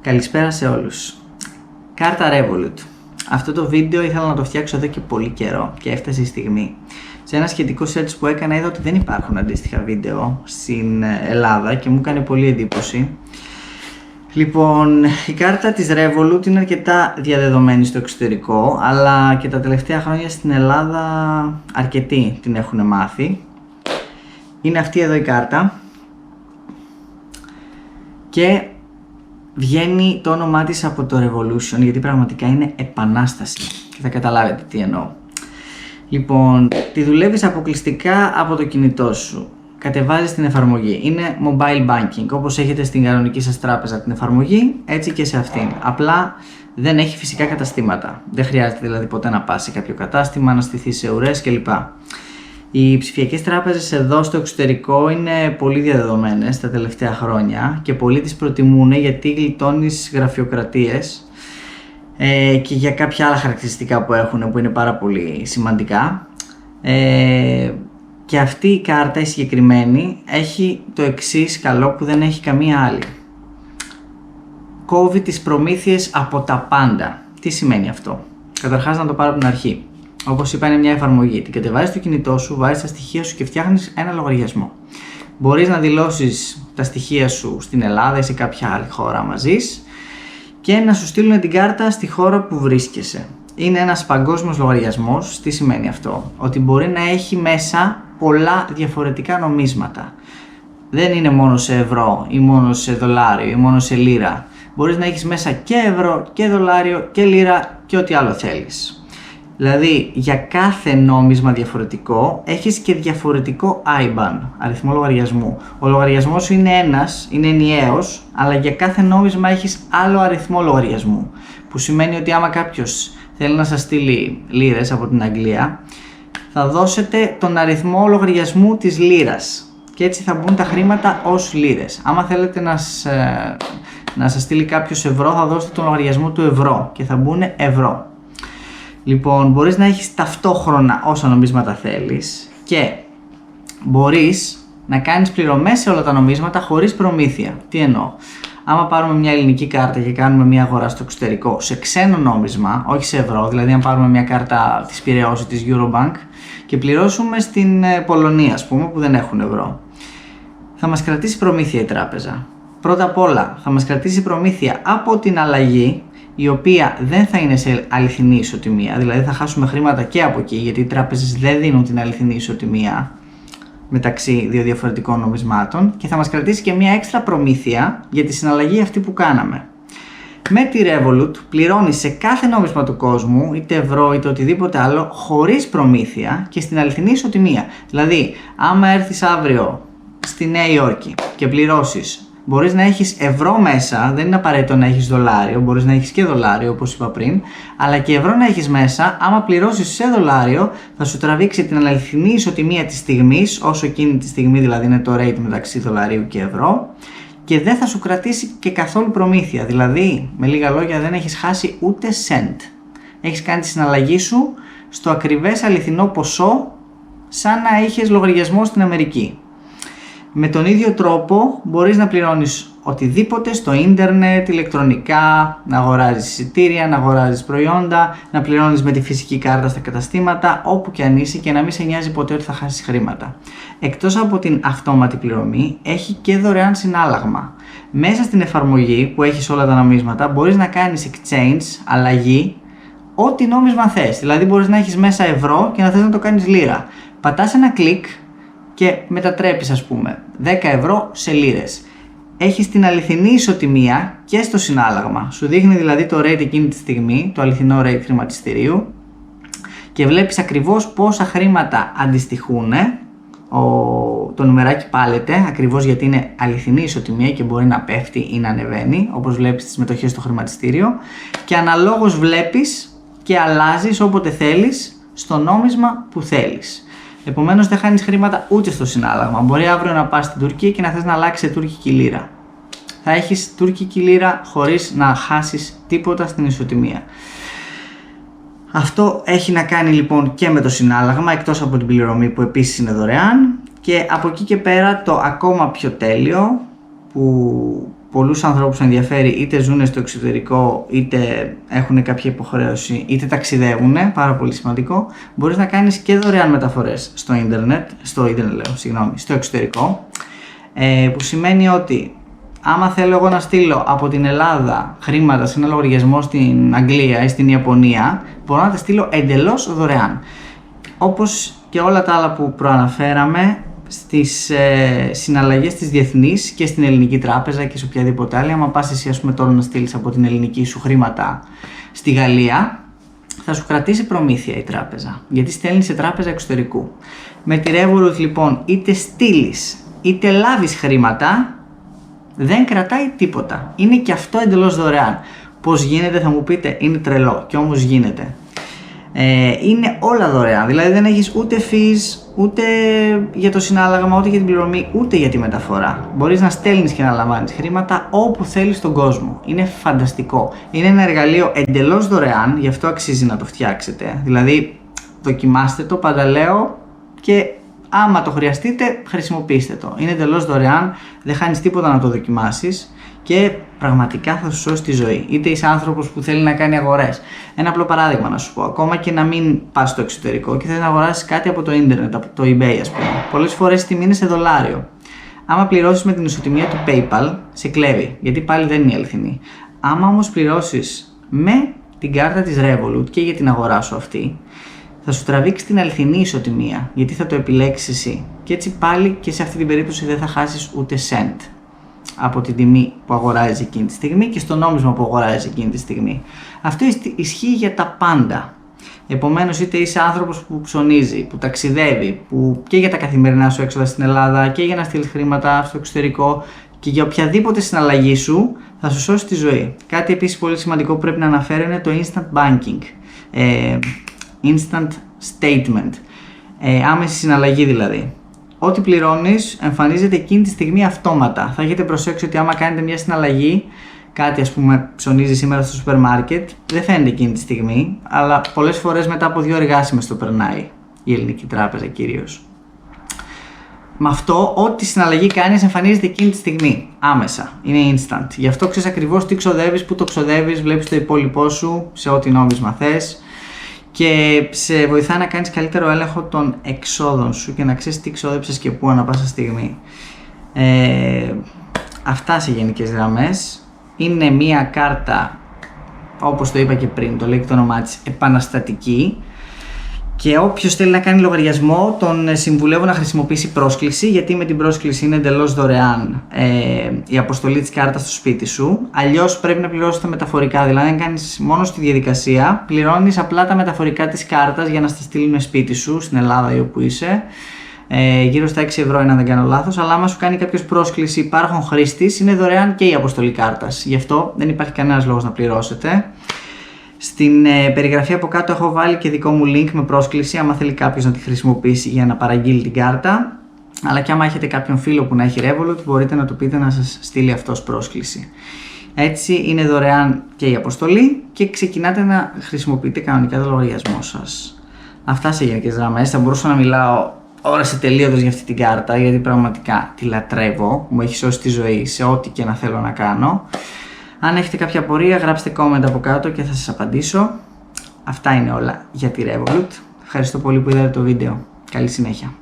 Καλησπέρα σε όλους. Κάρτα Revolut. Αυτό το βίντεο ήθελα να το φτιάξω εδώ και πολύ καιρό και έφτασε η στιγμή. Σε ένα σχετικό search που έκανα είδα ότι δεν υπάρχουν αντίστοιχα βίντεο στην Ελλάδα και μου έκανε πολύ εντύπωση. Λοιπόν, η κάρτα της Revolut είναι αρκετά διαδεδομένη στο εξωτερικό, αλλά και τα τελευταία χρόνια στην Ελλάδα αρκετοί την έχουν μάθει. Είναι αυτή εδώ η κάρτα και βγαίνει το όνομά της από το Revolution, γιατί πραγματικά είναι επανάσταση και θα καταλάβετε τι εννοώ. Λοιπόν, τη δουλεύεις αποκλειστικά από το κινητό σου. Κατεβάζεις την εφαρμογή. Είναι mobile banking, όπως έχετε στην κανονική σας τράπεζα την εφαρμογή, έτσι και σε αυτήν. Απλά δεν έχει φυσικά καταστήματα. Δεν χρειάζεται δηλαδή ποτέ να πας σε κάποιο κατάστημα, να στηθείς σε ουρές κλπ. Οι ψηφιακές τράπεζες εδώ στο εξωτερικό είναι πολύ διαδεδομένες τα τελευταία χρόνια και πολλοί τις προτιμούν γιατί γλιτώνεις γραφειοκρατίες και για κάποια άλλα χαρακτηριστικά που έχουν που είναι πάρα πολύ σημαντικά. Και αυτή η κάρτα η συγκεκριμένη έχει το εξής καλό που δεν έχει καμία άλλη. Κόβει τις προμήθειες από τα πάντα. Τι σημαίνει αυτό? Καταρχάς να το πάρω από την αρχή. Όπως είπα, είναι μια εφαρμογή. Την κατεβάζεις στο κινητό σου, βάζεις τα στοιχεία σου και φτιάχνεις ένα λογαριασμό. Μπορείς να δηλώσεις τα στοιχεία σου στην Ελλάδα ή σε κάποια άλλη χώρα μαζί και να σου στείλουν την κάρτα στη χώρα που βρίσκεσαι. Είναι ένας παγκόσμιος λογαριασμός. Τι σημαίνει αυτό? Ότι μπορεί να έχει μέσα πολλά διαφορετικά νομίσματα. Δεν είναι μόνο σε ευρώ ή μόνο σε δολάριο ή μόνο σε λίρα. Μπορείς να έχεις μέσα και ευρώ και δολάριο και λίρα και ό,τι άλλο θέλεις. Δηλαδή για κάθε νόμισμα διαφορετικό έχεις και διαφορετικό IBAN, αριθμό λογαριασμού. Ο λογαριασμός σου είναι ένας, είναι ενιαίος, αλλά για κάθε νόμισμα έχεις άλλο αριθμό λογαριασμού. Που σημαίνει ότι άμα κάποιος θέλει να σας στείλει λίρες από την Αγγλία, θα δώσετε τον αριθμό λογαριασμού της λίρας και έτσι θα μπουν τα χρήματα ως λίρες. Άμα θέλετε να σας στείλει κάποιος ευρώ, θα δώσετε τον λογαριασμό του ευρώ και θα μπουν ευρώ. Λοιπόν, μπορείς να έχεις ταυτόχρονα όσα νομίσματα θέλεις και μπορείς να κάνεις πληρωμές σε όλα τα νομίσματα χωρίς προμήθεια. Τι εννοώ? Άμα πάρουμε μια ελληνική κάρτα και κάνουμε μια αγορά στο εξωτερικό σε ξένο νόμισμα, όχι σε ευρώ, δηλαδή αν πάρουμε μια κάρτα της Πειραιώς ή της Eurobank και πληρώσουμε στην Πολωνία, ας πούμε, που δεν έχουν ευρώ, θα μας κρατήσει προμήθεια η τράπεζα. Πρώτα απ' όλα θα μας κρατήσει προμήθεια από την αλλαγή, η οποία δεν θα είναι σε αληθινή ισοτιμία, δηλαδή θα χάσουμε χρήματα και από εκεί, γιατί οι τράπεζες δεν δίνουν την αληθινή ισοτιμία μεταξύ δύο διαφορετικών νομισμάτων, και θα μας κρατήσει και μια έξτρα προμήθεια για τη συναλλαγή αυτή που κάναμε. Με τη Revolut πληρώνεις σε κάθε νόμισμα του κόσμου, είτε ευρώ είτε οτιδήποτε άλλο, χωρίς προμήθεια και στην αληθινή ισοτιμία. Δηλαδή, άμα έρθεις αύριο στη Νέα Υόρκη και πληρώσεις, μπορείς να έχεις ευρώ μέσα, δεν είναι απαραίτητο να έχεις δολάριο, μπορείς να έχεις και δολάριο όπως είπα πριν, αλλά και ευρώ να έχεις μέσα. Άμα πληρώσεις σε δολάριο, θα σου τραβήξει την αληθινή ισοτιμία της στιγμής, όσο εκείνη τη στιγμή δηλαδή είναι το rate μεταξύ δολαρίου και ευρώ, και δεν θα σου κρατήσει και καθόλου προμήθεια. Δηλαδή, με λίγα λόγια, δεν έχεις χάσει ούτε cent. Έχεις κάνει τη συναλλαγή σου στο ακριβές αληθινό ποσό, σαν να είχες λογαριασμό στην Αμερική. Με τον ίδιο τρόπο μπορείς να πληρώνεις οτιδήποτε στο ίντερνετ, ηλεκτρονικά, να αγοράζεις εισιτήρια, να αγοράζεις προϊόντα, να πληρώνεις με τη φυσική κάρτα στα καταστήματα, όπου και αν είσαι, και να μην σε νοιάζει ποτέ ότι θα χάσεις χρήματα. Εκτός από την αυτόματη πληρωμή, έχει και δωρεάν συνάλλαγμα. Μέσα στην εφαρμογή που έχεις όλα τα νομίσματα μπορείς να κάνεις exchange, αλλαγή, ό,τι νόμισμα θες. Δηλαδή μπορείς να έχεις μέσα ευρώ και να θες να το κάνεις λίρα. Πατάς ένα κλικ και μετατρέπεις, ας πούμε, 10 ευρώ σε λίρες. Έχεις την αληθινή ισοτιμία και στο συνάλλαγμα. Σου δείχνει δηλαδή το rate εκείνη τη στιγμή, το αληθινό rate χρηματιστηρίου, και βλέπεις ακριβώς πόσα χρήματα αντιστοιχούν. Το νουμεράκι πάλεται ακριβώς γιατί είναι αληθινή ισοτιμία και μπορεί να πέφτει ή να ανεβαίνει, όπως βλέπεις τις μετοχές στο χρηματιστήριο, και αναλόγως βλέπεις και αλλάζεις όποτε θέλεις στο νόμισμα που θέλεις. Επομένως δεν χάνεις χρήματα ούτε στο συνάλλαγμα. Μπορεί αύριο να πας στην Τουρκία και να θες να αλλάξεις σε τουρκική λίρα. Θα έχεις τουρκική λίρα χωρίς να χάσεις τίποτα στην ισοτιμία. Αυτό έχει να κάνει λοιπόν και με το συνάλλαγμα, εκτός από την πληρωμή που επίσης είναι δωρεάν, και από εκεί και πέρα το ακόμα πιο τέλειο που πολλούς ανθρώπους ενδιαφέρει, είτε ζουν στο εξωτερικό, είτε έχουν κάποια υποχρέωση, είτε ταξιδεύουν, πάρα πολύ σημαντικό, μπορείς να κάνεις και δωρεάν μεταφορές στο εξωτερικό, που σημαίνει ότι άμα θέλω εγώ να στείλω από την Ελλάδα χρήματα σε ένα λογαριασμό στην Αγγλία ή στην Ιαπωνία, μπορώ να τα στείλω εντελώς δωρεάν. Όπως και όλα τα άλλα που προαναφέραμε στις συναλλαγές της διεθνείς και στην ελληνική τράπεζα και σε οποιαδήποτε άλλη. Άμα πας εσύ, ας πούμε, τώρα να στείλεις από την ελληνική σου χρήματα στη Γαλλία, θα σου κρατήσει προμήθεια η τράπεζα, γιατί στέλνει σε τράπεζα εξωτερικού. Με τη Revolut λοιπόν, είτε στείλεις είτε λάβεις χρήματα, δεν κρατάει τίποτα. Είναι και αυτό εντελώς δωρεάν. Πώς γίνεται, θα μου πείτε, είναι τρελό, και όμως γίνεται. Είναι όλα δωρεάν, δηλαδή δεν έχεις ούτε fees, ούτε για το συνάλλαγμα, ούτε για την πληρωμή, ούτε για τη μεταφορά. Μπορείς να στέλνεις και να λαμβάνεις χρήματα όπου θέλεις στον κόσμο. Είναι φανταστικό. Είναι ένα εργαλείο εντελώς δωρεάν, γι' αυτό αξίζει να το φτιάξετε. Δηλαδή δοκιμάστε το, πάντα λέω, και άμα το χρειαστείτε χρησιμοποιήστε το. Είναι εντελώς δωρεάν, δεν χάνεις τίποτα να το δοκιμάσεις και πραγματικά θα σου σώσει τη ζωή. Είτε είσαι άνθρωπος που θέλει να κάνει αγορές. Ένα απλό παράδειγμα να σου πω. Ακόμα και να μην πας στο εξωτερικό και θέλεις να αγοράσεις κάτι από το ίντερνετ, από το eBay, ας πούμε. Πολλές φορές η τιμή είναι σε δολάριο. Άμα πληρώσεις με την ισοτιμία του PayPal, σε κλέβει, γιατί πάλι δεν είναι αληθινή. Άμα όμως πληρώσεις με την κάρτα της Revolut και για την αγορά σου αυτή, θα σου τραβήξει την αληθινή ισοτιμία, γιατί θα το επιλέξεις εσύ. Και έτσι πάλι και σε αυτή την περίπτωση δεν θα χάσεις ούτε cent από την τιμή που αγοράζεις εκείνη τη στιγμή και στο νόμισμα που αγοράζεις εκείνη τη στιγμή. Αυτό ισχύει για τα πάντα. Επομένως, είτε είσαι άνθρωπος που ψωνίζει, που ταξιδεύει, που και για τα καθημερινά σου έξοδα στην Ελλάδα και για να στείλεις χρήματα στο εξωτερικό και για οποιαδήποτε συναλλαγή σου, θα σου σώσει τη ζωή. Κάτι επίσης πολύ σημαντικό που πρέπει να αναφέρω είναι το instant banking. Instant statement. Άμεση συναλλαγή δηλαδή. Ό,τι πληρώνεις εμφανίζεται εκείνη τη στιγμή αυτόματα. Θα έχετε προσέξει ότι άμα κάνετε μια συναλλαγή, κάτι ας πούμε ψωνίζει σήμερα στο σούπερ μάρκετ, δεν φαίνεται εκείνη τη στιγμή, αλλά πολλές φορές μετά από 2 εργάσιμες το περνάει η ελληνική τράπεζα κυρίως. Με αυτό, ό,τι συναλλαγή κάνεις εμφανίζεται εκείνη τη στιγμή, άμεσα. Είναι instant. Γι' αυτό ξέρεις ακριβώς τι ξοδεύεις, πού το ξοδεύεις, βλέπεις το υπόλοιπό σου σε ό,τι νόμισμα θες. Και σε βοηθάει να κάνεις καλύτερο έλεγχο των εξόδων σου και να ξέρεις τι ξόδεψες και πού ανά πάσα στιγμή. Αυτά σε γενικές γραμμές. Είναι μία κάρτα, όπως το είπα και πριν, το λέει και το όνομά της, επαναστατική. Και όποιος θέλει να κάνει λογαριασμό, τον συμβουλεύω να χρησιμοποιήσει πρόσκληση, γιατί με την πρόσκληση είναι εντελώς δωρεάν η αποστολή της κάρτας στο σπίτι σου. Αλλιώς πρέπει να πληρώσεις τα μεταφορικά, δηλαδή αν κάνεις μόνο στη διαδικασία, πληρώνεις απλά τα μεταφορικά της κάρτας για να στα στείλουν σπίτι σου, στην Ελλάδα ή όπου είσαι. Γύρω στα 6 ευρώ είναι αν δεν κάνω λάθος, αλλά άμα σου κάνει κάποιος πρόσκληση υπάρχον χρήστης, είναι δωρεάν και η αποστολή κάρτας. Γι' αυτό δεν υπάρχει κανένας λόγος να πληρώσετε. Στην περιγραφή από κάτω έχω βάλει και δικό μου link με πρόσκληση, άμα θέλει κάποιος να τη χρησιμοποιήσει για να παραγγείλει την κάρτα. Αλλά και άμα έχετε κάποιον φίλο που να έχει Revolut, μπορείτε να του πείτε να σας στείλει αυτός πρόσκληση. Έτσι είναι δωρεάν και η αποστολή και ξεκινάτε να χρησιμοποιείτε κανονικά το λογαριασμό σας. Αυτά σε γενικές γραμμές. Θα μπορούσα να μιλάω ώρες ατελείωτες για αυτή την κάρτα, γιατί πραγματικά τη λατρεύω, μου έχει σώσει τη ζωή σε ό,τι και να θέλω να κάνω. Αν έχετε κάποια απορία, γράψτε comment από κάτω και θα σας απαντήσω. Αυτά είναι όλα για τη Revolut. Ευχαριστώ πολύ που είδατε το βίντεο. Καλή συνέχεια.